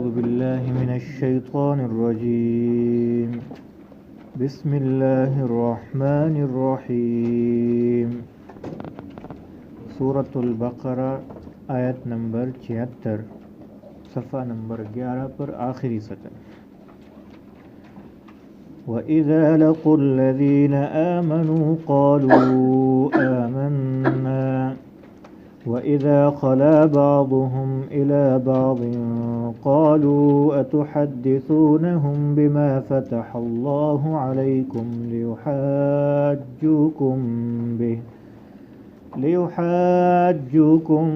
أعوذ بالله من الشيطان الرجيم بسم الله الرحمن الرحیم سورۃ البقرہ آیت نمبر 76 صفحہ نمبر 11 پر آخری سطر. وَإِذَا لَقُوا الَّذِينَ آمَنُوا قَالُوا آمَنَّا وَإِذَا خَلَا بَعْضُهُمْ إِلَى بَعْضٍ قَالُوا أَتُحَدِّثُونَهُم بِمَا فَتَحَ اللَّهُ عَلَيْكُمْ لِيُحَاجُّوكُم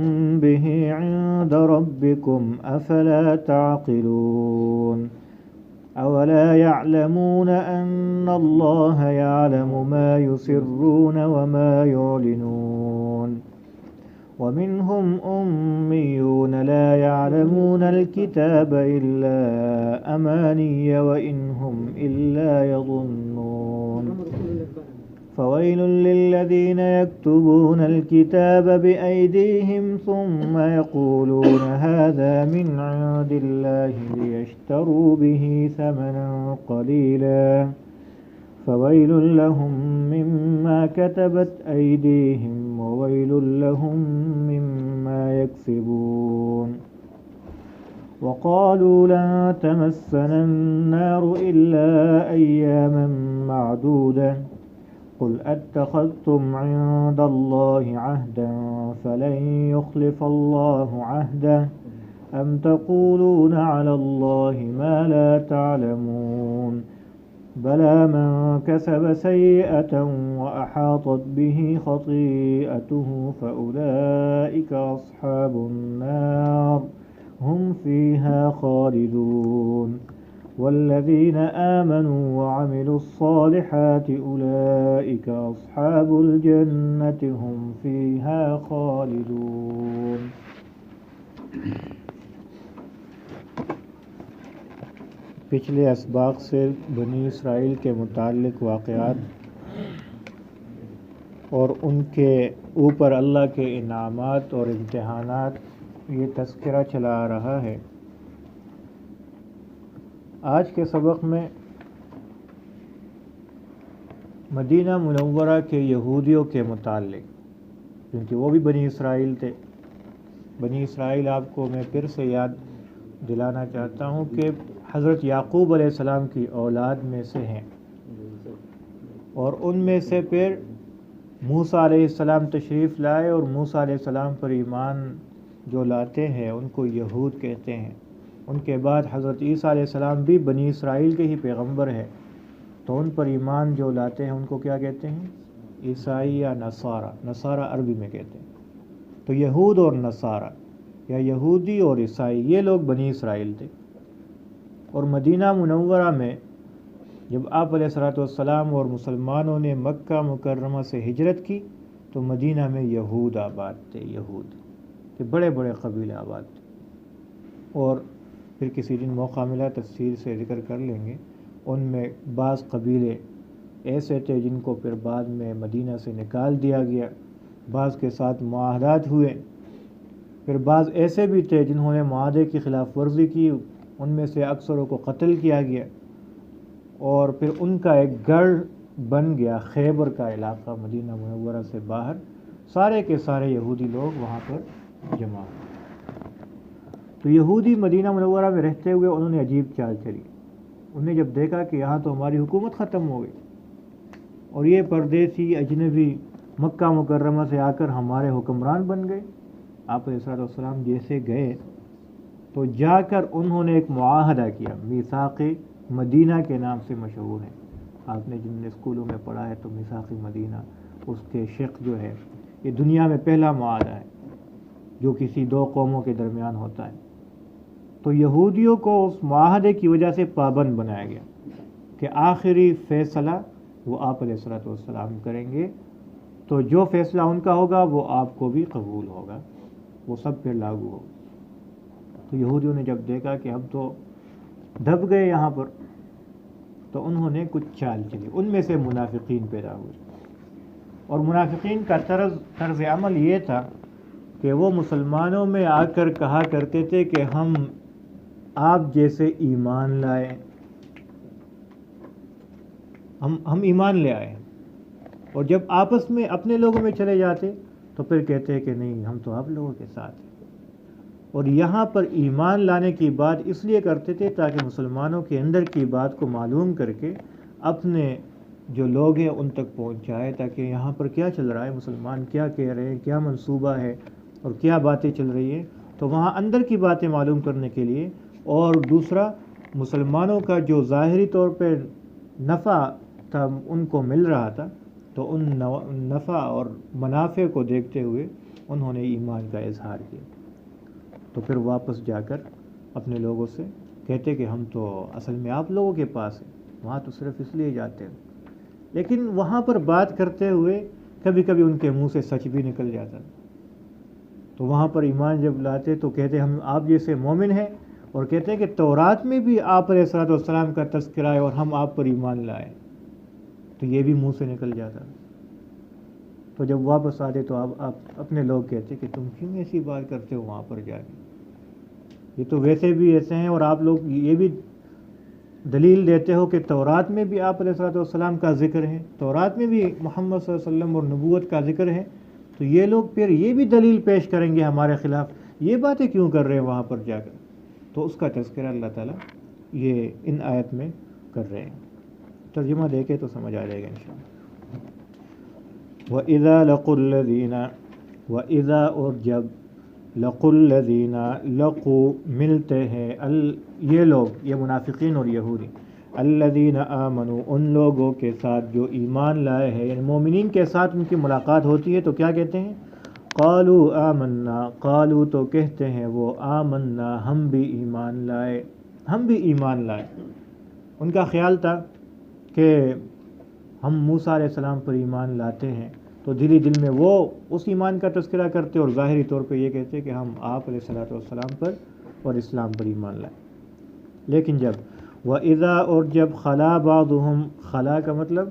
بِهِ عِندَ رَبِّكُمْ أَفَلَا تَعْقِلُونَ أَوَلَا يَعْلَمُونَ أَنَّ اللَّهَ يَعْلَمُ مَا يُسِرُّونَ وَمَا يُعْلِنُونَ وَمِنْهُمْ أُمِّيُّونَ لَا يَعْلَمُونَ الْكِتَابَ إِلَّا أَمَانِيَّ وَإِنْ هُمْ إِلَّا يَظُنُّونَ فَوَيْلٌ لِّلَّذِينَ يَكْتُبُونَ الْكِتَابَ بِأَيْدِيهِمْ ثُمَّ يَقُولُونَ هَذَا مِنْ عِندِ اللَّهِ لِيَشْتَرُوا بِهِ ثَمَنًا قَلِيلًا فَوَيْلٌ لَّهُم مِّمَّا كَتَبَتْ أَيْدِيهِمْ وَوَيْلٌ لَّهُم مِّمَّا يَكْسِبُونَ وَقَالُوا لَن تَمَسَّنَا النَّارُ إِلَّا أَيَّامًا مَّعْدُودَةً قُلْ أَتَّخَذْتُمْ عِندَ اللَّهِ عَهْدًا فَلَن يُخْلِفَ اللَّهُ عَهْدَهُ أَمْ تَقُولُونَ عَلَى اللَّهِ مَا لَا تَعْلَمُونَ بَلَىٰ مَن كَسَبَ سَيِّئَةً وَأَحَاطَتْ بِهِ خَطِيئَتُهُ فَأُولَٰئِكَ أَصْحَابُ النَّارِ هُمْ فِيهَا خَالِدُونَ وَالَّذِينَ آمَنُوا وَعَمِلُوا الصَّالِحَاتِ أُولَٰئِكَ أَصْحَابُ الْجَنَّةِ هُمْ فِيهَا خَالِدُونَ. پچھلے اسباق سے بنی اسرائیل کے متعلق واقعات اور ان کے اوپر اللہ کے انعامات اور امتحانات یہ تذکرہ چلا آ رہا ہے. آج کے سبق میں مدینہ منورہ کے یہودیوں کے متعلق، کیونکہ وہ بھی بنی اسرائیل تھے. بنی اسرائیل آپ کو میں پھر سے یاد دلانا چاہتا ہوں کہ حضرت یعقوب علیہ السلام کی اولاد میں سے ہیں، اور ان میں سے پھر موسیٰ علیہ السلام تشریف لائے، اور موسیٰ علیہ السلام پر ایمان جو لاتے ہیں ان کو یہود کہتے ہیں. ان کے بعد حضرت عیسیٰ علیہ السلام بھی بنی اسرائیل کے ہی پیغمبر ہیں، تو ان پر ایمان جو لاتے ہیں ان کو کیا کہتے ہیں؟ عیسائی یا نصارہ. نصارہ عربی میں کہتے ہیں. تو یہود اور نصارہ یا یہودی اور عیسائی یہ لوگ بنی اسرائیل تھے. اور مدینہ منورہ میں جب آپ علیہ السلام اور مسلمانوں نے مکہ مکرمہ سے ہجرت کی تو مدینہ میں یہود آباد تھے. یہود کہ بڑے بڑے قبیلے آباد تھے. اور پھر کسی دن موقع ملا تفصیل سے ذکر کر لیں گے. ان میں بعض قبیلے ایسے تھے جن کو پھر بعد میں مدینہ سے نکال دیا گیا، بعض کے ساتھ معاہدات ہوئے. پھر بعض ایسے بھی تھے جنہوں نے معاہدے کی خلاف ورزی کی، ان میں سے اکثروں کو قتل کیا گیا. اور پھر ان کا ایک گڑھ بن گیا خیبر کا علاقہ مدینہ منورہ سے باہر. سارے کے سارے یہودی لوگ وہاں پر جمع ہوئے. تو یہودی مدینہ منورہ میں رہتے ہوئے انہوں نے عجیب چال چلی. انہوں نے جب دیکھا کہ یہاں تو ہماری حکومت ختم ہو گئی اور یہ پردیسی اجنبی مکہ مکرمہ سے آ کر ہمارے حکمران بن گئے. آپ علیہ السلام جیسے گئے تو جا کر انہوں نے ایک معاہدہ کیا، میثاق مدینہ کے نام سے مشہور ہے. آپ نے جن نے اسکولوں میں پڑھا ہے تو میثاق مدینہ، اس کے شق جو ہے یہ دنیا میں پہلا معاہدہ ہے جو کسی دو قوموں کے درمیان ہوتا ہے. تو یہودیوں کو اس معاہدے کی وجہ سے پابند بنایا گیا کہ آخری فیصلہ وہ آپ علیہ السلام کریں گے، تو جو فیصلہ ان کا ہوگا وہ آپ کو بھی قبول ہوگا، وہ سب پہ لاگو ہوگا. تو یہودیوں نے جب دیکھا کہ ہم تو دب گئے یہاں پر، تو انہوں نے کچھ چال چلی. ان میں سے منافقین پیدا ہوئے، اور منافقین کا طرز عمل یہ تھا کہ وہ مسلمانوں میں آ کر کہا کرتے تھے کہ ہم آپ جیسے ایمان لائے، ہم ایمان لے آئے، اور جب آپس میں اپنے لوگوں میں چلے جاتے تو پھر کہتے ہیں کہ نہیں ہم تو آپ لوگوں کے ساتھ ہیں۔ اور یہاں پر ایمان لانے کی بات اس لیے کرتے تھے تاکہ مسلمانوں کے اندر کی بات کو معلوم کر کے اپنے جو لوگ ہیں ان تک پہنچائے، تاکہ یہاں پر کیا چل رہا ہے، مسلمان کیا کہہ رہے ہیں، کیا منصوبہ ہے اور کیا باتیں چل رہی ہیں، تو وہاں اندر کی باتیں معلوم کرنے کے لیے، اور دوسرا مسلمانوں کا جو ظاہری طور پہ نفع تھا ان کو مل رہا تھا، تو ان نفع اور منافع کو دیکھتے ہوئے انہوں نے ایمان کا اظہار کیا، تو پھر واپس جا کر اپنے لوگوں سے کہتے کہ ہم تو اصل میں آپ لوگوں کے پاس ہیں، وہاں تو صرف اس لیے جاتے ہیں، لیکن وہاں پر بات کرتے ہوئے کبھی کبھی ان کے منہ سے سچ بھی نکل جاتا، تو وہاں پر ایمان جب لاتے تو کہتے ہم آپ جیسے مومن ہیں، اور کہتے ہیں کہ تورات میں بھی آپ علیہ الصلوۃ والسلام کا تذکرہ ہے اور ہم آپ پر ایمان لائے، تو یہ بھی منہ سے نکل جاتا۔ تو جب واپس آتے تو آپ اپنے لوگ کہتے کہ تم کیوں ایسی بات کرتے ہو وہاں پر جا کے، یہ تو ویسے بھی ایسے ہیں، اور آپ لوگ یہ بھی دلیل دیتے ہو کہ تورات میں بھی آپ علیہ الصلوۃ والسلام کا ذکر ہے، تورات میں بھی محمد صلی اللہ علیہ وسلم اور نبوت کا ذکر ہے، تو یہ لوگ پھر یہ بھی دلیل پیش کریں گے ہمارے خلاف، یہ باتیں کیوں کر رہے ہیں وہاں پر جا کر، تو اس کا تذکرہ اللہ تعالیٰ یہ ان آیت میں کر رہے ہیں۔ ترجمہ دیکھے تو سمجھ آ جائے گا انشاءاللہ۔ وَإِذَا لَقُوا الَّذِينَ، وَإِذَا اور جب، لَقُوا الَّذِينَ لَقُوا ملتے ہیں، یہ لوگ، یہ منافقین اور یہودی، الَّذِينَ آمَنُوا ان لوگوں کے ساتھ جو ایمان لائے ہیں، یعنی مومنین کے ساتھ ان کی ملاقات ہوتی ہے تو کیا کہتے ہیں؟ قالوا آمنا، قالوا تو کہتے ہیں وہ، آمنا ہم بھی ایمان لائے، ہم بھی ایمان لائے۔ ان کا خیال تھا کہ ہم موسیٰ علیہ السلام پر ایمان لاتے ہیں، تو دلی دل میں وہ اس ایمان کا تذکرہ کرتے اور ظاہری طور پہ یہ کہتے کہ ہم آپ علیہ الصلوۃ والسلام پر اور اسلام پر ایمان لائے۔ لیکن جب، وَإِذَا اور جب، خلا بعضهم، خلا کا مطلب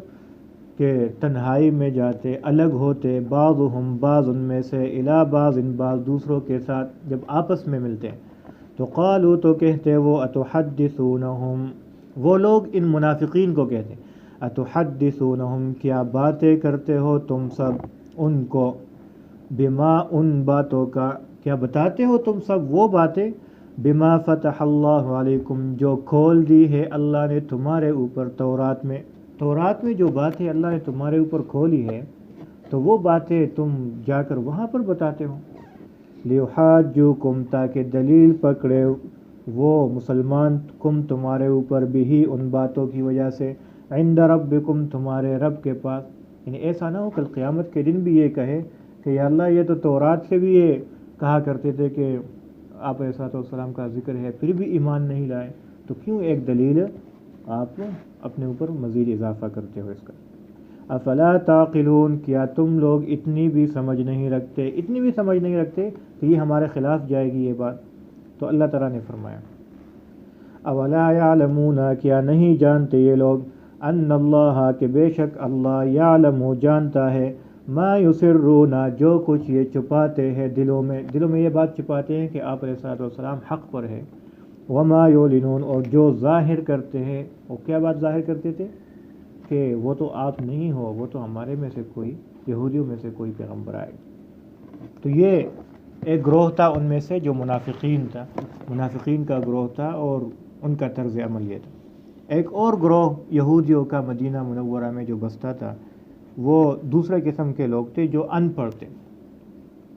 کہ تنہائی میں جاتے، الگ ہوتے، بعضهم بعض ان میں سے، الی بعض ان بعض دوسروں کے ساتھ جب آپس میں ملتے ہیں، تو قالوا تو کہتے وہ، اتحدثونہم وہ لوگ ان منافقین کو کہتے ہیں، اتحدثونہم کیا باتیں کرتے ہو تم سب ان کو، بما ان باتوں کا، کیا بتاتے ہو تم سب وہ باتیں، بما فتح اللہ علیکم جو کھول دی ہے اللہ نے تمہارے اوپر، تورات میں جو باتیں اللہ نے تمہارے اوپر کھولی ہے تو وہ باتیں تم جا کر وہاں پر بتاتے ہو، لیحاجوکم تاکہ دلیل پکڑے وہ مسلمان کم تمہارے اوپر، بھی ان باتوں کی وجہ سے، عند ربکم تمہارے رب کے پاس، یعنی ایسا نہ ہو کل قیامت کے دن بھی یہ کہے کہ یا اللہ یہ تو تورات سے بھی یہ کہا کرتے تھے کہ آپ علیہ الصلوۃ والسلام کا ذکر ہے، پھر بھی ایمان نہیں لائے، تو کیوں ایک دلیل آپ اپنے اوپر مزید اضافہ کرتے ہو اس کا۔ افلا تعقلون کیا تم لوگ اتنی بھی سمجھ نہیں رکھتے کہ یہ ہمارے خلاف جائے گی یہ بات، تو اللہ تعالیٰ نے فرمایا، اولا یعلمون کیا نہیں جانتے یہ لوگ، ان اللہ کہ بے شک اللہ، یعلم جانتا ہے، ما یسرون جو کچھ یہ چھپاتے ہیں دلوں میں یہ بات چھپاتے ہیں کہ آپ علیہ الصلوۃ والسلام حق پر ہے، وما یعلنون اور جو ظاہر کرتے ہیں، وہ کیا بات ظاہر کرتے تھے کہ وہ تو آپ نہیں ہو، وہ تو ہمارے میں سے کوئی، یہودیوں میں سے کوئی پیغمبر آئے۔ تو یہ ایک گروہ تھا ان میں سے جو منافقین کا گروہ تھا، اور ان کا طرز عمل یہ تھا۔ ایک اور گروہ یہودیوں کا مدینہ منورہ میں جو بستا تھا، وہ دوسرے قسم کے لوگ تھے جو ان پڑھ تھے،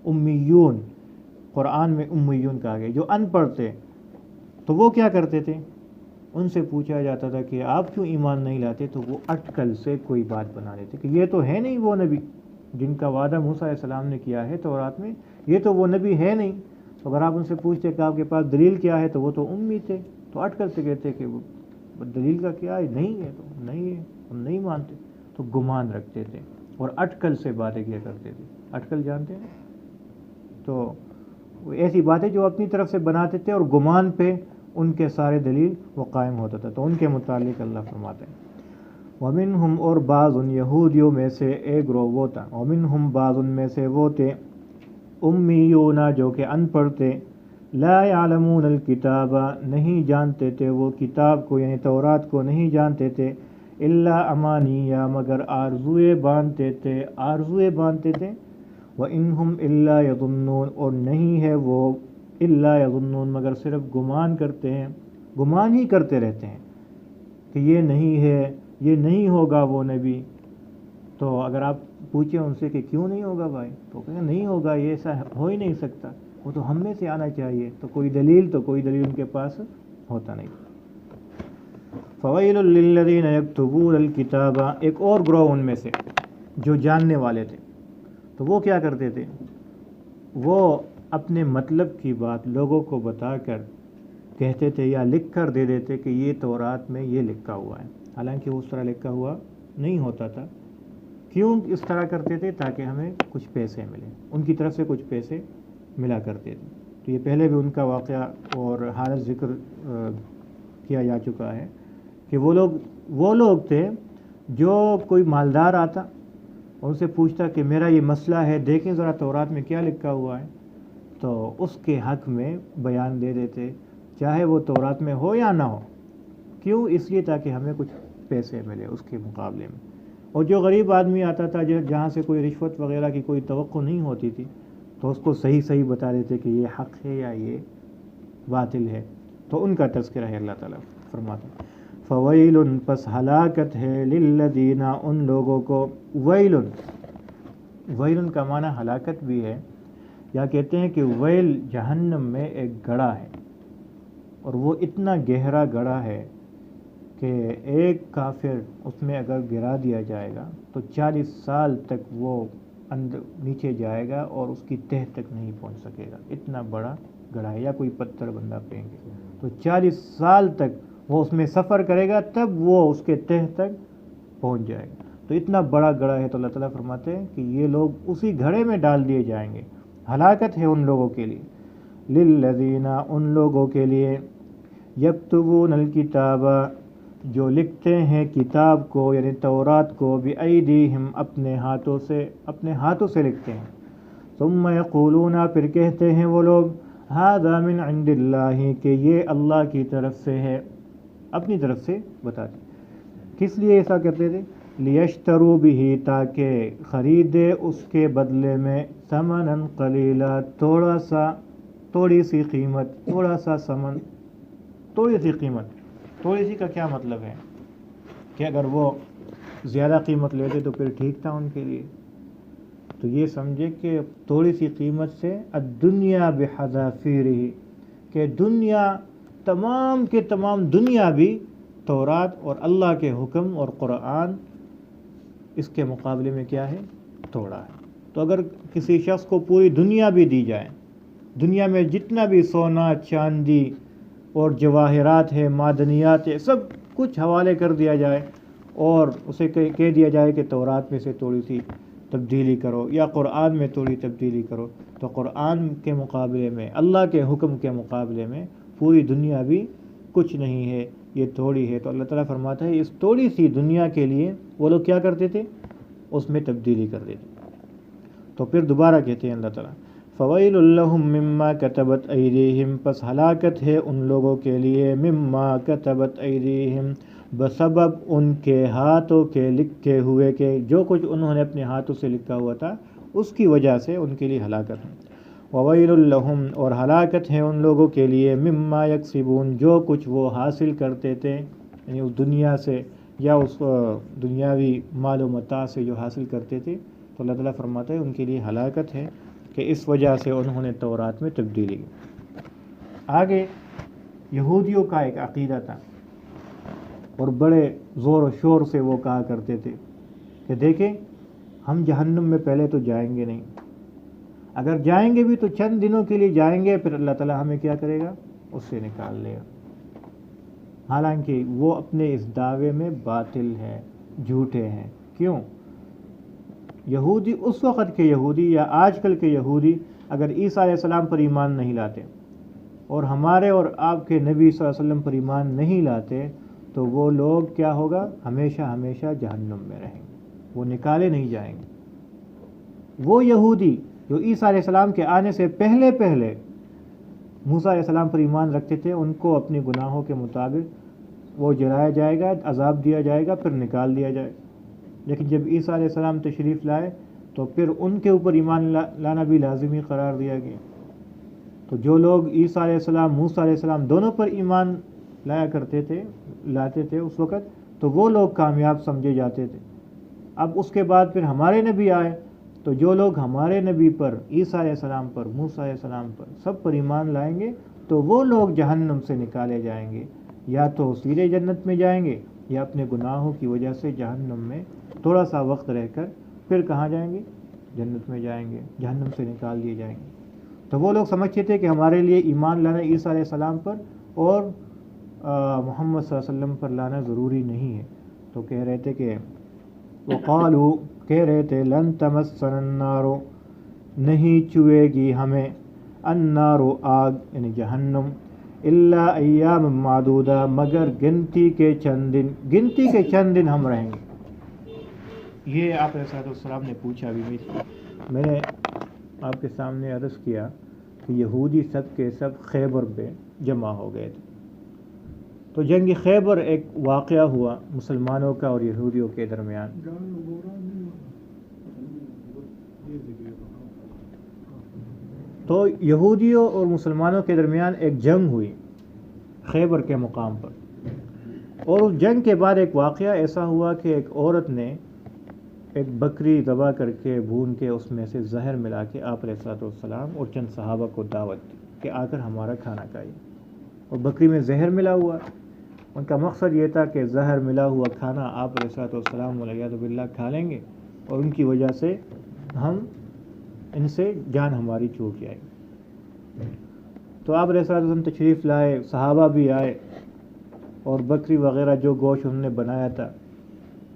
امیون، قرآن میں امیون کہا گیا، جو ان پڑھ تھے، تو وہ کیا کرتے تھے، ان سے پوچھا جاتا تھا کہ آپ کیوں ایمان نہیں لاتے، تو وہ اٹکل سے کوئی بات بنا لیتے کہ یہ تو ہے نہیں وہ نبی جن کا وعدہ موسیٰ علیہ السلام نے کیا ہے تورات میں، یہ تو وہ نبی ہے نہیں۔ اگر آپ ان سے پوچھتے کہ آپ کے پاس دلیل کیا ہے تو وہ تو امی تھے، تو اٹکل سے کہتے کہ وہ دلیل کا کیا ہے، نہیں ہے تو نہیں ہے، ہم نہیں مانتے، تو گمان رکھتے تھے اور اٹکل سے باتیں کیا کرتے تھے۔ اٹکل جانتے ہیں، تو وہ ایسی باتیں جو اپنی طرف سے بناتے تھے اور گمان پہ ان کے سارے دلیل وہ قائم ہوتا تھا، تو ان کے متعلق اللہ فرماتے ہیں، وَمِنْهُمْ اور بعض ان یہودیوں میں سے ایک گروہ وہ تھا، وَمِنْهُمْ بعض ان میں سے وہ تھے، امیون جو کہ ان پڑھ تھے، لا یعلمون الکتاب نہیں جانتے تھے وہ کتاب کو یعنی تورات کو نہیں جانتے تھے، الا امانیہ مگر آرزوئے باندھتے تھے، وَإِنْهُمْ إِلَّا يَظُنُّونَ اور نہیں ہے وہ الا یظنون مگر صرف گمان کرتے ہیں، گمان ہی کرتے رہتے ہیں کہ یہ نہیں ہے، یہ نہیں ہوگا وہ نبی۔ تو اگر آپ پوچھیں ان سے کہ کیوں نہیں ہوگا بھائی، تو کہیں نہیں ہوگا، یہ ایسا ہو ہی نہیں سکتا، وہ تو ہم میں سے آنا چاہیے، تو کوئی دلیل ان کے پاس ہوتا نہیں۔ فَوَيْلٌ لِّلَّذِينَ يَكْتُبُونَ الْكِتَابَ ایک اور گروہ ان میں سے جو جاننے والے تھے، تو وہ کیا کرتے تھے، وہ اپنے مطلب کی بات لوگوں کو بتا کر کہتے تھے یا لکھ کر دے دیتے کہ یہ تورات میں یہ لکھا ہوا ہے، حالانکہ اس طرح لکھا ہوا نہیں ہوتا تھا۔ کیوں اس طرح کرتے تھے؟ تاکہ ہمیں کچھ پیسے ملیں، ان کی طرف سے کچھ پیسے ملا کرتے تھے۔ تو یہ پہلے بھی ان کا واقعہ اور حالت ذکر کیا جا چکا ہے کہ وہ لوگ تھے جو کوئی مالدار آتا ان سے پوچھتا کہ میرا یہ مسئلہ ہے، دیکھیں ذرا تورات میں کیا لکھا ہوا ہے، تو اس کے حق میں بیان دے دیتے، چاہے وہ تورات میں ہو یا نہ ہو۔ کیوں؟ اس لیے تاکہ ہمیں کچھ پیسے ملے اس کے مقابلے میں۔ اور جو غریب آدمی آتا تھا جہاں سے کوئی رشوت وغیرہ کی کوئی توقع نہیں ہوتی تھی، تو اس کو صحیح بتا دیتے کہ یہ حق ہے یا یہ باطل ہے، تو ان کا تذکرہ ہے اللہ تعالیٰ فرماتا۔ فویل پس ہلاکت ہے للذین ان لوگوں کو، ویل کا معنی ہلاکت بھی ہے، یا کہتے ہیں کہ ویل جہنم میں ایک گڑھا ہے، اور وہ اتنا گہرا گڑھا ہے کہ ایک کافر اس میں اگر گرا دیا جائے گا تو 40 سال تک وہ نیچے جائے گا اور اس کی تہہ تک نہیں پہنچ سکے گا، اتنا بڑا گڑھا ہے، یا کوئی پتھر بندہ پھینکے تو 40 سال تک وہ اس میں سفر کرے گا تب وہ اس کے تہہ تک پہنچ جائے گا۔ تو اتنا بڑا گڑھا ہے، تو اللہ تعالیٰ فرماتے ہیں کہ یہ لوگ اسی گھڑے میں ڈال دیے جائیں گے۔ ہلاکت ہے ان لوگوں کے لیے، للذین ان لوگوں کے لیے، یکتبون الکتاب جو لکھتے ہیں کتاب کو یعنی تورات کو، بِأَیْدِیہم اپنے ہاتھوں سے لکھتے ہیں، ثم یقولون پھر کہتے ہیں وہ لوگ، ھذا من عند اللہ کہ یہ اللہ کی طرف سے ہے، اپنی طرف سے بتاتے۔ کس لیے ایسا کرتے تھے؟ لیشتروا بہ تاکہ خریدے اس کے بدلے میں، ثمنا قلیلا تھوڑی سی قیمت، تھوڑا سا ثمن، تھوڑی سی قیمت۔ تھوڑی سی کا کیا مطلب ہے کہ اگر وہ زیادہ قیمت لیتے تو پھر ٹھیک تھا ان کے لیے، تو یہ سمجھے کہ تھوڑی سی قیمت سے الدنیا بحذافیرہ کہ دنیا تمام کے تمام دنیا بھی تورات اور اللہ کے حکم اور قرآن اس کے مقابلے میں کیا ہے؟ تھوڑا ہے۔ تو اگر کسی شخص کو پوری دنیا بھی دی جائے، دنیا میں جتنا بھی سونا چاندی اور جواہرات ہے، معدنیات ہے، سب کچھ حوالے کر دیا جائے اور اسے کہہ دیا جائے کہ تورات میں سے تھوڑی سی تبدیلی کرو یا قرآن میں تھوڑی تبدیلی کرو، تو قرآن کے مقابلے میں، اللہ کے حکم کے مقابلے میں پوری دنیا بھی کچھ نہیں ہے، یہ تھوڑی ہے۔ تو اللہ تعالیٰ فرماتا ہے اس تھوڑی سی دنیا کے لیے وہ لوگ کیا کرتے تھے؟ اس میں تبدیلی کر دیتے۔ تو پھر دوبارہ کہتے ہیں اللہ تعالیٰ، فویل لہم مما کتبت ایدیہم پس ہلاکت ہے ان لوگوں کے لیے، مما کتبت ایدیہم بسبب ان کے ہاتھوں کے لکھے ہوئے کے، جو کچھ انہوں نے اپنے ہاتھوں سے لکھا ہوا تھا اس کی وجہ سے ان کے لیے ہلاکت ہے۔ وویل لہم اور ہلاکت ہے ان لوگوں کے لیے، مما یکسبون جو کچھ وہ حاصل کرتے تھے، یعنی اس دنیا سے یا اس دنیاوی مال و متاع سے جو حاصل کرتے تھے، تو اللہ تعالیٰ فرماتا ہے ان کے لیے ہلاکت ہے کہ اس وجہ سے انہوں نے تورات میں تبدیلی کی۔ آگے یہودیوں کا ایک عقیدہ تھا اور بڑے زور و شور سے وہ کہا کرتے تھے کہ دیکھیں ہم جہنم میں پہلے تو جائیں گے نہیں، اگر جائیں گے بھی تو چند دنوں کے لیے جائیں گے، پھر اللہ تعالیٰ ہمیں کیا کرے گا؟ اس سے نکال لے گا۔ حالانکہ وہ اپنے اس دعوے میں باطل ہے، جھوٹے ہیں۔ کیوں؟ یہودی اس وقت کے یہودی یا آج کل کے یہودی اگر عیسیٰ علیہ السلام پر ایمان نہیں لاتے اور ہمارے اور آپ کے نبی صلی اللہ علیہ وسلم پر ایمان نہیں لاتے، تو وہ لوگ کیا ہوگا؟ ہمیشہ ہمیشہ جہنم میں رہیں گے، وہ نکالے نہیں جائیں گے۔ وہ یہودی جو عیسیٰ علیہ السلام کے آنے سے پہلے موسیٰ علیہ السلام پر ایمان رکھتے تھے ان کو اپنے گناہوں کے مطابق وہ جلایا جائے گا، عذاب دیا جائے گا، پھر نکال دیا جائے گا۔ لیکن جب عیسیٰ علیہ السلام تشریف لائے تو پھر ان کے اوپر ایمان لانا بھی لازمی قرار دیا گیا۔ تو جو لوگ عیسیٰ علیہ السلام، موسیٰ علیہ السلام دونوں پر ایمان لاتے تھے اس وقت، تو وہ لوگ کامیاب سمجھے جاتے تھے۔ اب اس کے بعد پھر ہمارے نبی آئے تو جو لوگ ہمارے نبی پر، عیسیٰ علیہ السلام پر، موسیٰ علیہ السلام پر سب پر ایمان لائیں گے تو وہ لوگ جہنم سے نکالے جائیں گے، یا تو سیدھے جنت میں جائیں گے یا اپنے گناہوں کی وجہ سے جہنم میں تھوڑا سا وقت رہ کر پھر کہاں جائیں گے؟ جنت میں جائیں گے، جہنم سے نکال دیے جائیں گے۔ تو وہ لوگ سمجھتے تھے کہ ہمارے لیے ایمان لانا عیسیٰ علیہ السلام پر اور محمد صلی اللہ علیہ وسلم پر لانا ضروری نہیں ہے۔ تو کہہ رہے تھے کہ وقالو، کہہ رہے تھے لن تمسنا النار، نہیں چھوئے گی ہمیں النار آگ یعنی جہنم، الا ایام معدودہ مگر گنتی کے چند دن ہم رہیں گے۔ یہ آپ علیہ السلام نے پوچھا، ابھی میں نے آپ کے سامنے عرض کیا کہ یہودی سب کے سب خیبر پہ جمع ہو گئے تھے۔ تو جنگ خیبر ایک واقعہ ہوا مسلمانوں کا اور یہودیوں کے درمیان۔ تو یہودیوں اور مسلمانوں کے درمیان ایک جنگ ہوئی خیبر کے مقام پر، اور اس جنگ کے بعد ایک واقعہ ایسا ہوا کہ ایک عورت نے ایک بکری ذبح کر کے بھون کے اس میں سے زہر ملا کے آپ علیہ السلام اور چند صحابہ کو دعوت دی کہ آ کر ہمارا کھانا کھائیے، اور بکری میں زہر ملا ہوا۔ ان کا مقصد یہ تھا کہ زہر ملا ہوا کھانا آپ علیہ السلام والعیاذ باللہ کھا لیں گے اور ان کی وجہ سے ان سے جان ہماری چھوٹ جائے گی۔ تو آپ علیہ السلام تشریف لائے، صحابہ بھی آئے، اور بکری وغیرہ جو گوشت انہوں نے بنایا تھا،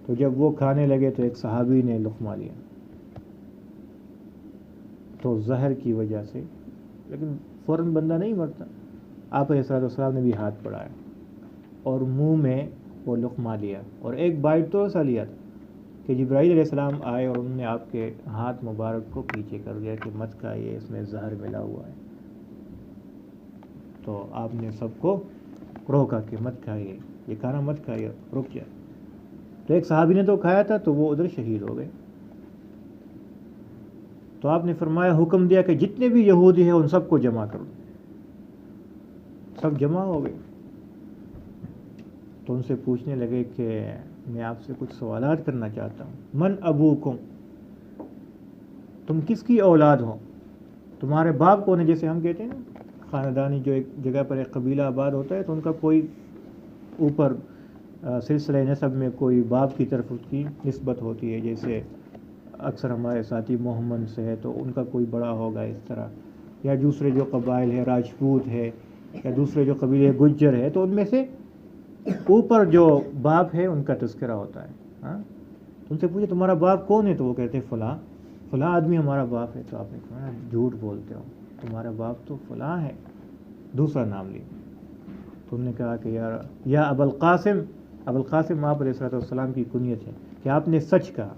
تو جب وہ کھانے لگے تو ایک صحابی نے لقمہ لیا تو زہر کی وجہ سے، لیکن فوراً بندہ نہیں مرتا، آپ علیہ السلام نے بھی ہاتھ بڑھایا اور منہ میں وہ لقمہ لیا، اور ایک بائٹ تو ایسا لیا تھا کہ جبرائیل علیہ السلام آئے اور انہوں نے آپ کے ہاتھ مبارک کو پیچھے کر دیا کہ مت کھائیے، اس میں زہر ملا ہوا ہے۔ تو آپ نے سب کو روکا کہ مت کھائیے، یہ کھانا مت کھائیے، رک جائے۔ تو ایک صحابی نے تو کھایا تھا تو وہ ادھر شہید ہو گئے۔ تو آپ نے فرمایا، حکم دیا کہ جتنے بھی یہودی ہیں ان سب کو جمع کرو۔ سب جمع ہو گئے تو ان سے پوچھنے لگے کہ میں آپ سے کچھ سوالات کرنا چاہتا ہوں۔ من ابوکم، تم کس کی اولاد ہو؟ تمہارے باپ کون ہے؟ جیسے ہم کہتے ہیں نا خاندانی، جو ایک جگہ پر ایک قبیلہ آباد ہوتا ہے تو ان کا کوئی اوپر سلسلہ نسب میں کوئی باپ کی طرف اس کی نسبت ہوتی ہے، جیسے اکثر ہمارے ساتھی محمد سے ہے تو ان کا کوئی بڑا ہوگا اس طرح، یا دوسرے جو قبائل ہے راجپوت ہے، یا دوسرے جو قبیلے گجر ہے، تو ان میں سے اوپر جو باپ ہے ان کا تذکرہ ہوتا ہے۔ ہاں، تو ان سے پوچھے تمہارا باپ کون ہے؟ تو وہ کہتے ہیں فلاں آدمی ہمارا باپ ہے۔ تو آپ نے کہا جھوٹ بولتے ہو، تمہارا باپ تو فلاں ہے، دوسرا نام لیا۔ تو انہوں نے کہا کہ یا ابو القاسم آپ علیہ السلام کی کنیت ہے کہ آپ نے سچ کہا،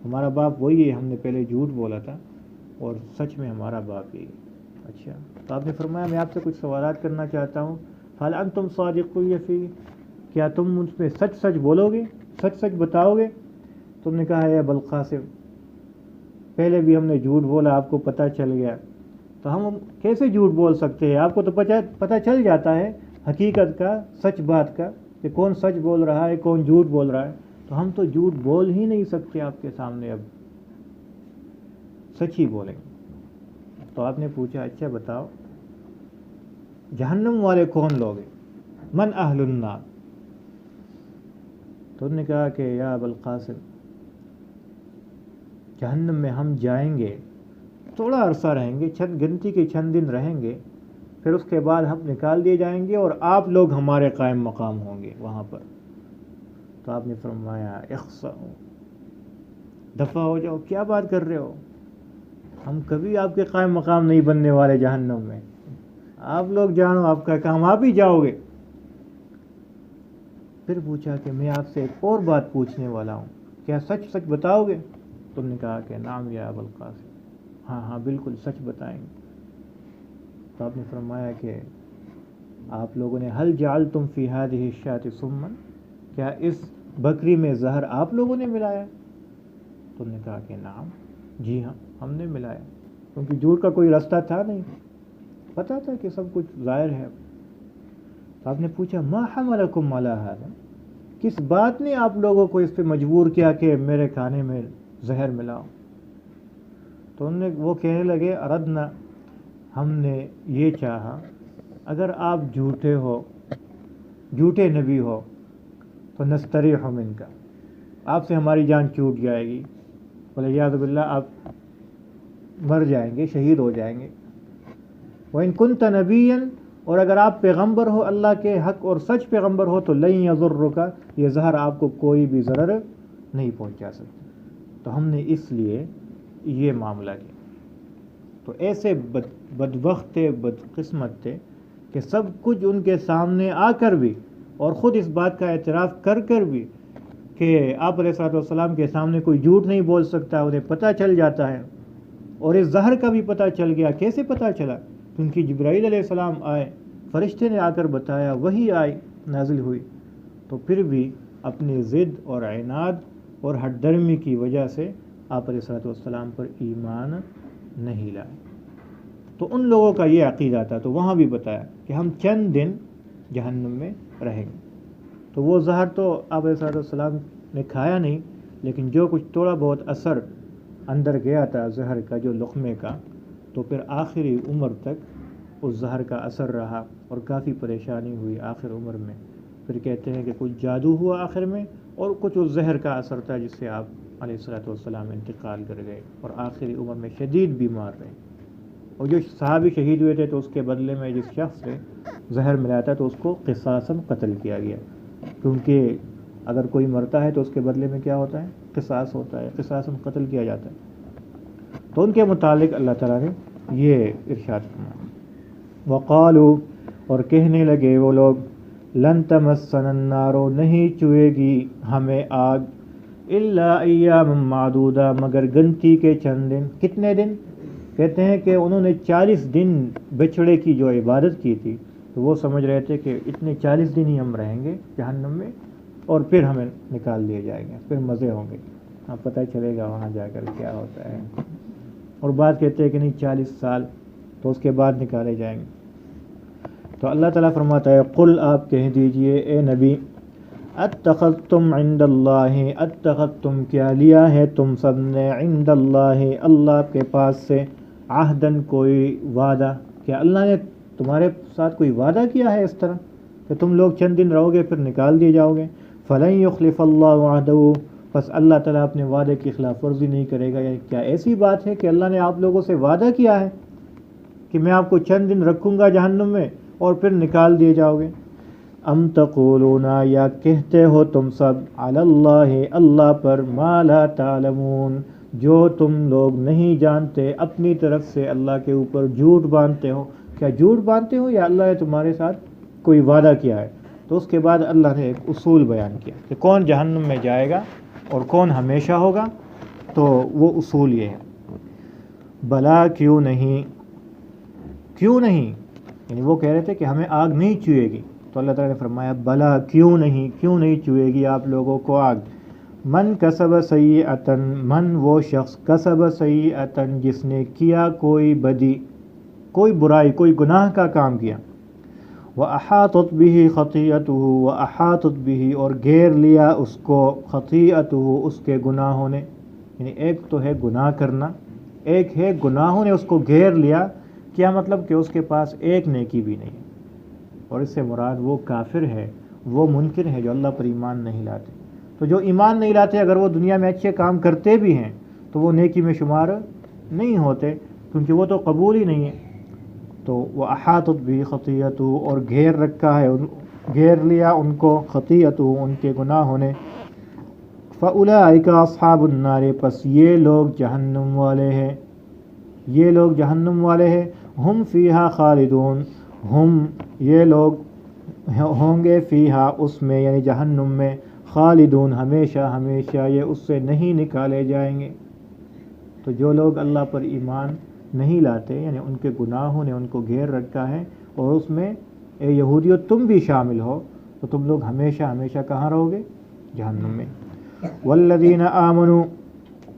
ہمارا باپ وہی ہے، ہم نے پہلے جھوٹ بولا تھا اور سچ میں ہمارا باپ یہی ہے۔ اچھا، تو آپ نے فرمایا میں آپ سے کچھ سوالات کرنا چاہتا ہوں، فَهَلْ أَنْتُمْ صَادِقُونَ فِيهِ، کیا تم مجھ پہ سچ بولو گے، سچ بتاؤ گے؟ تم نے کہا ہے ابو القاسم، پہلے بھی ہم نے جھوٹ بولا، آپ کو پتہ چل گیا، تو ہم کیسے جھوٹ بول سکتے ہیں؟ آپ کو تو پتہ چل جاتا ہے حقیقت کا، سچ بات کا، کہ کون سچ بول رہا ہے کون جھوٹ بول رہا ہے، تو ہم تو جھوٹ بول ہی نہیں سکتے آپ کے سامنے، اب سچ ہی بولیں گے۔ تو آپ نے پوچھا اچھا بتاؤ جہنم والے کون لوگ ہیں؟ من اہل النار؟ تو انہوں نے کہا کہ یا ابو القاسم، جہنم میں ہم جائیں گے، تھوڑا عرصہ رہیں گے، گنتی کے چند دن رہیں گے، پھر اس کے بعد ہم نکال دیے جائیں گے اور آپ لوگ ہمارے قائم مقام ہوں گے وہاں پر۔ تو آپ نے فرمایا اخسؤ، دفع ہو جاؤ، کیا بات کر رہے ہو، ہم کبھی آپ کے قائم مقام نہیں بننے والے جہنم میں، آپ لوگ جانو آپ کا کام، آپ ہی جاؤ گے۔ پھر پوچھا کہ میں آپ سے ایک اور بات پوچھنے والا ہوں، کیا سچ بتاؤ گے؟ تم نے کہا کہ نعم یا ابو القاسم، ہاں بالکل سچ بتائیں گے۔ تو آپ نے فرمایا کہ آپ لوگوں نے حل جعلتم فی ہذہ الشاۃ سما، کیا اس بکری میں زہر آپ لوگوں نے ملایا؟ تو انہوں نے کہا کہ نعم، جی ہاں ہم نے ملایا، کیونکہ جھوٹ کا کوئی رستہ تھا نہیں، پتہ تھا کہ سب کچھ ظاہر ہے۔ تو آپ نے پوچھا ما حملکم علی ھذا، کس بات نے آپ لوگوں کو اس پہ مجبور کیا کہ میرے کھانے میں زہر ملاؤ؟ تو وہ کہنے لگے اردنا، ہم نے یہ چاہا اگر آپ جھوٹے ہو، جھوٹے نبی ہو تو نستریح منک، آپ سے ہماری جان چھوٹ جائے گی، والعیاذ باللہ آپ مر جائیں گے، شہید ہو جائیں گے۔ وَإِن كُنتَ نَبِيًّا، اور اگر آپ پیغمبر ہو، اللہ کے حق اور سچ پیغمبر ہو، تو لن يضرك، یہ زہر آپ کو کوئی بھی ضرر نہیں پہنچا سکتا۔ تو ہم نے اس لیے یہ معاملہ کیا۔ تو ایسے بدبخت تھے، بدقسمت تھے کہ سب کچھ ان کے سامنے آ کر بھی، اور خود اس بات کا اعتراف کر کر بھی کہ آپ علیہ الصلوۃ والسلام کے سامنے کوئی جھوٹ نہیں بول سکتا، انہیں پتہ چل جاتا ہے۔ اور اس زہر کا بھی پتہ چل گیا۔ کیسے پتہ چلا؟ کیونکہ جبرائیل علیہ السلام آئے، فرشتے نے آ کر بتایا، وحی آئی، نازل ہوئی، تو پھر بھی اپنی ضد اور عناد اور ہٹ درمی کی وجہ سے آپ علیہ الصلوۃ والسلام پر ایمان نہیں لائے۔ تو ان لوگوں کا یہ عقیدہ تھا، تو وہاں بھی بتایا کہ ہم چند دن جہنم میں رہیں گے۔ تو وہ زہر تو آپ علیہ الصلوۃ والسلام نے کھایا نہیں، لیکن جو کچھ تھوڑا بہت اثر اندر گیا تھا زہر کا، جو لقمے کا، تو پھر آخری عمر تک اس زہر کا اثر رہا اور کافی پریشانی ہوئی آخر عمر میں۔ پھر کہتے ہیں کہ کچھ جادو ہوا آخر میں، اور کچھ اس زہر کا اثر تھا جس سے آپ علیہ الصلوۃ والسلام انتقال کر گئے اور آخری عمر میں شدید بیمار رہے۔ اور جو صحابی شہید ہوئے تھے تو اس کے بدلے میں جس شخص سے زہر ملایا تھا تو اس کو قصاصاً قتل کیا گیا، کیونکہ اگر کوئی مرتا ہے تو اس کے بدلے میں کیا ہوتا ہے؟ قصاص ہوتا ہے، قصاصاً قتل کیا جاتا ہے۔ تو ان کے متعلق اللہ تعالیٰ نے یہ ارشاد فرمایا، وقالوا، اور کہنے لگے وہ لوگ، لن تمسنا النار، نہیں چھوئے گی ہمیں آگ، الا ایاما معدودہ، مگر گنتی کے چند دن۔ کتنے دن؟ کہتے ہیں کہ انہوں نے 40 دن بچڑے کی جو عبادت کی تھی، تو وہ سمجھ رہے تھے کہ اتنے 40 دن ہی ہم رہیں گے جہنم میں، اور پھر ہمیں نکال دیے جائیں گے، پھر مزے ہوں گے، ہاں پتہ چلے گا وہاں جا کر کیا ہوتا ہے۔ اور بعد کہتے ہیں کہ نہیں 40 سال، تو اس کے بعد نکالے جائیں گے۔ تو اللہ تعالیٰ فرماتا ہے، قل، آپ کہہ دیجئے اے نبی، اتخذتم عند اللہ، اتخذتم، کیا لیا ہے تم سب نے، عند اللہ، اللہ کے پاس سے، عہدن، کوئی وعدہ، کیا اللہ نے تمہارے ساتھ کوئی وعدہ کیا ہے اس طرح کہ تم لوگ چند دن رہو گے پھر نکال دیے جاؤ گے؟ فلن یخلف اللہ عہدہ، بس اللہ تعالیٰ اپنے وعدے کی خلاف ورزی نہیں کرے گا۔ یعنی کیا ایسی بات ہے کہ اللہ نے آپ لوگوں سے وعدہ کیا ہے کہ میں آپ کو چند دن رکھوں گا جہنم میں اور پھر نکال دیے جاؤ گے؟ ام تقولون، یا کہتے ہو تم سب، علی اللہ، اللہ پر، ما لا تعلمون، جو تم لوگ نہیں جانتے، اپنی طرف سے اللہ کے اوپر جھوٹ باندھتے ہو۔ کیا جھوٹ باندھتے ہو یا اللہ نے تمہارے ساتھ کوئی وعدہ کیا ہے؟ تو اس کے بعد اللہ نے ایک اصول بیان کیا کہ کون جہنم میں جائے گا اور کون ہمیشہ ہوگا۔ تو وہ اصول یہ ہے، بلا، کیوں نہیں، کیوں نہیں، یعنی وہ کہہ رہے تھے کہ ہمیں آگ نہیں چھوئے گی، تو اللہ تعالیٰ نے فرمایا بلا، کیوں نہیں چھوئے گی آپ لوگوں کو آگ۔ من کسب سیئۃ، من وہ شخص، کسب سیئۃ، جس نے کیا کوئی بدی، کوئی برائی، کوئی گناہ کا کام کیا، وَأَحَاطَتْ بِهِ خَطِيئَتُهُ، وَأَحَاطَتْ بِهِ، اور گھیر لیا اس کو، خطیئتہ، اس کے گناہوں نے، یعنی ایک تو ہے گناہ کرنا، ایک ہے گناہوں نے اس کو گھیر لیا۔ کیا مطلب کہ اس کے پاس ایک نیکی بھی نہیں ہے، اور اس سے مراد وہ کافر ہے، وہ منکر ہے جو اللہ پر ایمان نہیں لاتے۔ تو جو ایمان نہیں لاتے اگر وہ دنیا میں اچھے کام کرتے بھی ہیں تو وہ نیکی میں شمار نہیں ہوتے، کیونکہ وہ تو قبول ہی نہیں ہے۔ تو وہ احاطت بھی خطیئتہ، اور گھیر رکھا ہے، گھیر لیا ان کو، خطیئتہ، ان کے گناہوں نے، فاولئک اصحاب النار، پس یہ لوگ جہنم والے ہیں، یہ لوگ جہنم والے ہیں، ہم فیہا خالدون، ہم یہ لوگ ہوں گے، فیہا، اس میں، یعنی جہنم میں، خالدون، ہمیشہ ہمیشہ، یہ اس سے نہیں نکالے جائیں گے۔ تو جو لوگ اللہ پر ایمان نہیں لاتے، یعنی ان کے گناہوں نے ان کو گھیر رکھا ہے، اور اس میں اے یہودیوں تم بھی شامل ہو، تو تم لوگ ہمیشہ ہمیشہ کہاں رہو گے؟ جہنم میں۔ والذین آمنوا،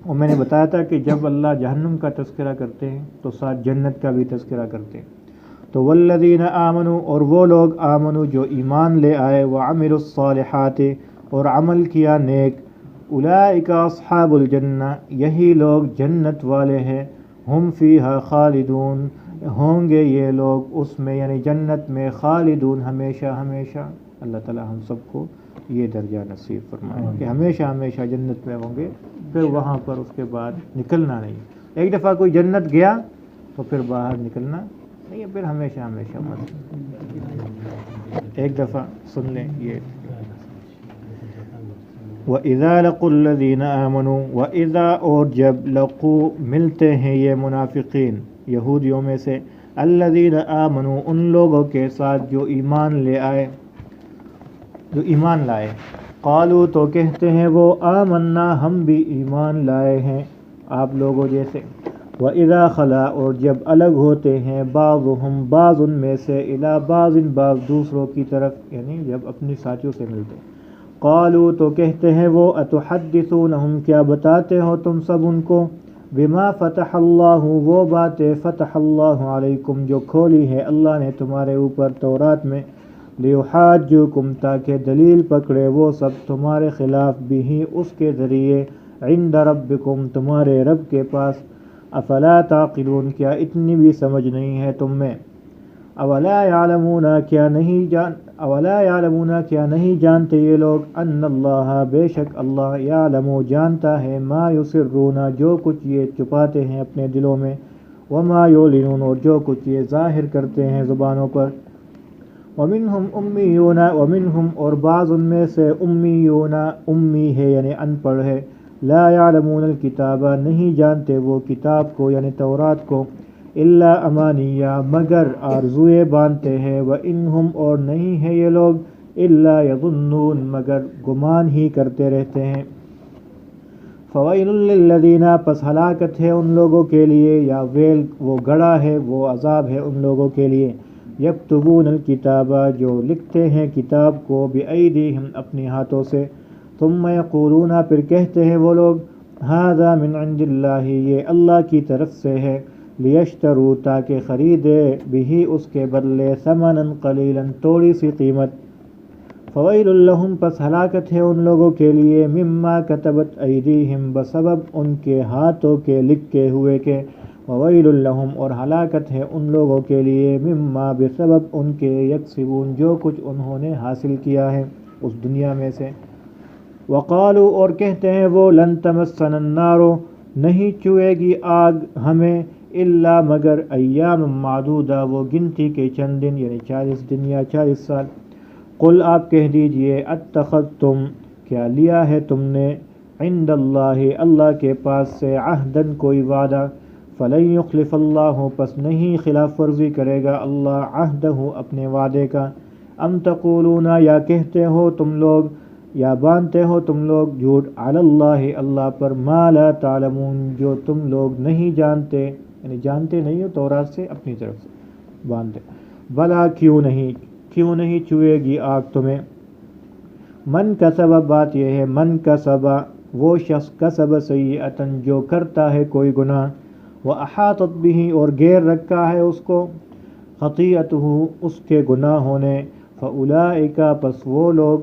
اور میں نے بتایا تھا کہ جب اللہ جہنم کا تذکرہ کرتے ہیں تو ساتھ جنت کا بھی تذکرہ کرتے ہیں، تو والذین آمنوا، اور وہ لوگ آمنوا جو ایمان لے آئے، وعملوا الصالحات، اور عمل کیا نیک، اولئک اصحاب الجنہ، یہی لوگ جنت والے ہیں، ہم فیہا خالدون، ہوں گے یہ لوگ اس میں یعنی جنت میں خالدون، ہمیشہ ہمیشہ۔ اللہ تعالی ہم سب کو یہ درجہ نصیب فرمائے کہ ہمیشہ ہمیشہ جنت میں ہوں گے، پھر وہاں پر اس کے بعد نکلنا نہیں۔ ایک دفعہ کوئی جنت گیا تو پھر باہر نکلنا نہیں ہے، پھر ہمیشہ ہمیشہ مت۔ ایک دفعہ سن لیں یہ۔ وَإِذَا لَقُوا الَّذِينَ آمَنُوا، وَإِذَا، اور جب لقوا ملتے ہیں یہ منافقین یہودیوں میں سے، الذین آمنوا ان لوگوں کے ساتھ جو ایمان لے آئے، جو ایمان لائے، قالوا تو کہتے ہیں وہ، آمنا ہم بھی ایمان لائے ہیں آپ لوگوں جیسے، وَإِذَا خَلَا، اور جب الگ ہوتے ہیں، بعضهم بعض ان میں سے، الی بعض بعض دوسروں کی طرف، یعنی جب اپنی ساتھیوں سے ملتے ہیں، قالوا تو کہتے ہیں وہ، اتحدثونہم کیا بتاتے ہو تم سب ان کو، بما فتح اللہ، وہ باتیں فتح اللہ علیکم جو کھولی ہے اللہ نے تمہارے اوپر تورات میں، لیحاجوکم تاکہ دلیل پکڑے وہ سب تمہارے خلاف، بھی اس کے ذریعے، عند ربکم تمہارے رب کے پاس، افلا تعقلون کیا اتنی بھی سمجھ نہیں ہے تم میں، اولا یعلمون کیا نہیں جانتے یہ لوگ، ان اللہ بے شک اللہ، یعلم جانتا ہے، ما یسرون جو کچھ یہ چھپاتے ہیں اپنے دلوں میں، وما یعلنون اور جو کچھ یہ ظاہر کرتے ہیں زبانوں پر، ومنہم امیون، ومنہم اور بعض ان میں سے، امیون امی ہے یعنی ان پڑھ ہے، لا یعلمون الکتاب نہیں جانتے وہ کتاب کو یعنی تورات کو، الا امانیہ مگر آرزوئے باندھتے ہیں، وانہم اور نہیں ہے یہ لوگ، الا یظنون مگر گمان ہی کرتے رہتے ہیں، فویل للذین پس ہلاکت ہے ان لوگوں کے لیے، یا ویل وہ گڑا ہے، وہ عذاب ہے ان لوگوں کے لیے، یکتبون الکتاب جو لکھتے ہیں کتاب کو، بایدیہم اپنے ہاتھوں سے، ثم یقولون پھر کہتے ہیں وہ لوگ، ھذا من عند اللہ یہ اللہ کی طرف سے ہے، لیشتروا تاکہ خریدے، بھی اس کے بدلے، ثمنا قلیلا تھوڑی سی قیمت، فویل لہم پس ہلاکت ہے ان لوگوں کے لیے، مما کتبت ایدیہم بسبب ان کے ہاتھوں کے لکھے ہوئے کے، وویل لہم اور ہلاکت ہے ان لوگوں کے لیے، مما بسبب ان کے، یکسبون جو کچھ انہوں نے حاصل کیا ہے اس دنیا میں سے، وقالوا اور کہتے ہیں وہ، لن تمسنا النار نہیں چھوئے گی آگ ہمیں، الا مگر ایام معدودہ وہ گنتی کے چند دن یعنی 40 دن یا 40 سال، قل آپ کہہ دیجئے، اتخذتم کیا لیا ہے تم نے، عند اللہ اللہ کے پاس سے، عہدن کوئی وعدہ، فلن یخلف اللہ پس نہیں خلاف ورزی کرے گا اللہ عہدہ اپنے وعدے کا، ام تقولون یا کہتے ہو تم لوگ، یا باندھتے ہو تم لوگ جھوٹ، علی اللہ اللہ پر، ما لا تعلمون جو تم لوگ نہیں جانتے، یعنی جانتے نہیں ہو تورات سے اپنی طرف سے باندھتے، بلا کیوں نہیں چھوئے گی آگ تمہیں، من کسب بات یہ ہے، من کسب وہ شخص، کسب سیئۃ جو کرتا ہے کوئی گناہ، واحاطت به اور گھیر رکھا ہے اس کو، خطیئتہ اس کے گناہوں نے، فاولئک پس وہ لوگ،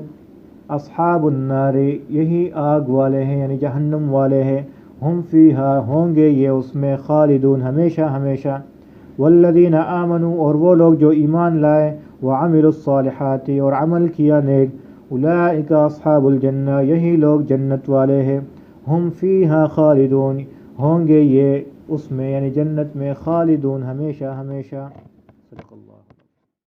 اصحاب النار یہی آگ والے ہیں یعنی جہنم والے ہیں، ہم فیہا ہوں گے یہ اس میں، خالدون ہمیشہ ہمیشہ، والذین آمنوا اور وہ لوگ جو ایمان لائے، وعملوا الصالحات اور عمل کیا نیک، اولئک اصحاب الجنہ یہی لوگ جنت والے ہیں، ہم فیہا خالدون ہوں گے یہ اس میں یعنی جنت میں، خالدون ہمیشہ ہمیشہ، صدق اللہ۔